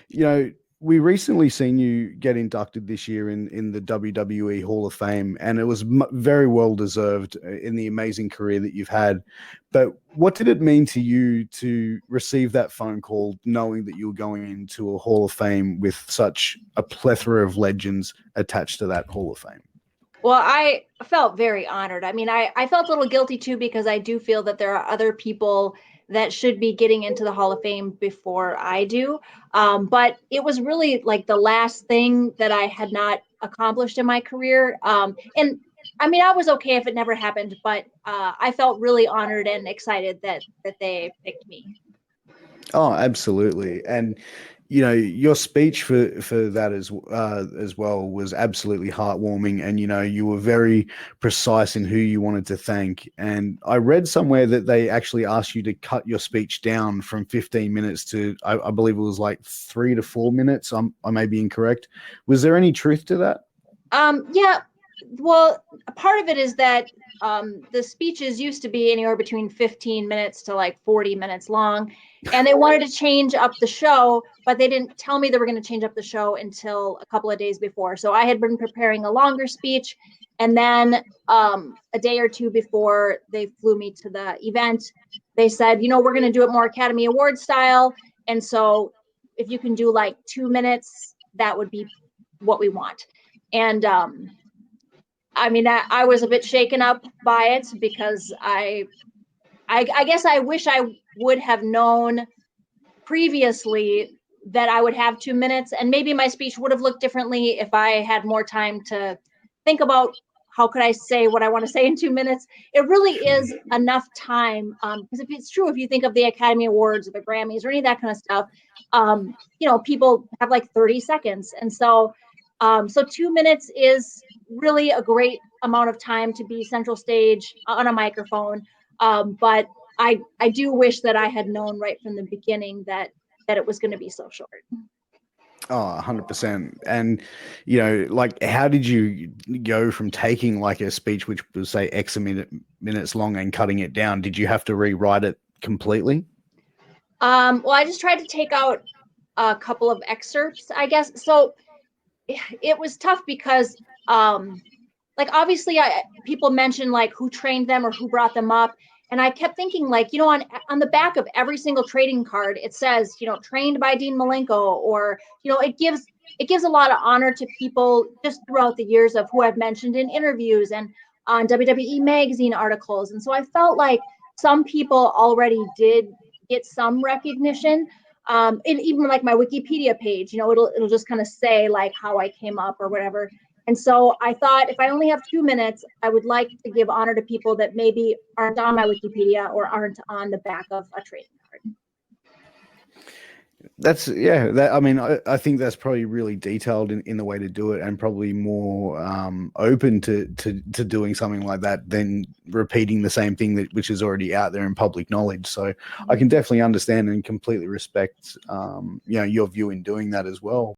You know, we recently seen you get inducted this year in the WWE Hall of Fame, and it was very well deserved in the amazing career that you've had. But what did it mean to you to receive that phone call, knowing that you were going into a Hall of Fame with such a plethora of legends attached to that Hall of Fame? Well, I felt very honored. I mean, I felt a little guilty too, because I do feel that there are other people that should be getting into the Hall of Fame before I do. But it was really like the last thing that I had not accomplished in my career. And I mean, I was okay if it never happened, but I felt really honored and excited that they picked me. Oh, absolutely. And you know, your speech for that as well was absolutely heartwarming, and you know, you were very precise in who you wanted to thank. And I read somewhere that they actually asked you to cut your speech down from 15 minutes to I believe it was like 3 to 4 minutes. I may be incorrect. Was there any truth to that? Yeah, well, part of it is that the speeches used to be anywhere between 15 minutes to like 40 minutes long, and they wanted to change up the show, but they didn't tell me they were going to change up the show until a couple of days before. So I had been preparing a longer speech, and then a day or two before they flew me to the event, they said, you know, we're going to do it more Academy Award style, and so if you can do like 2 minutes, that would be what we want. And I mean, I was a bit shaken up by it, because I guess I wish I would have known previously that I would have 2 minutes, and maybe my speech would have looked differently if I had more time to think about how could I say what I want to say in 2 minutes. It really is enough time, because if it's true, if you think of the Academy Awards or the Grammys or any of that kind of stuff, you know, people have like 30 seconds, and so 2 minutes is really a great amount of time to be center stage on a microphone. But I do wish that I had known right from the beginning that it was going to be so short. Oh, 100%. And, you know, like, how did you go from taking like a speech, which was say X minutes long, and cutting it down? Did you have to rewrite it completely? Well, I just tried to take out a couple of excerpts, I guess. So it was tough because, like, obviously people mentioned like who trained them or who brought them up. And I kept thinking, like, you know, on the back of every single trading card, it says, you know, trained by Dean Malenko, or, you know, it gives a lot of honor to people just throughout the years of who I've mentioned in interviews and on WWE magazine articles. And so I felt like some people already did get some recognition. And even like my Wikipedia page, you know, it'll just kind of say like how I came up or whatever. And so I thought, if I only have 2 minutes, I would like to give honor to people that maybe aren't on my Wikipedia or aren't on the back of a trading card. That's that, I mean, I think that's probably really detailed in the way to do it, and probably more open to doing something like that than repeating the same thing which is already out there in public knowledge. So I can definitely understand and completely respect you know, your view in doing that as well.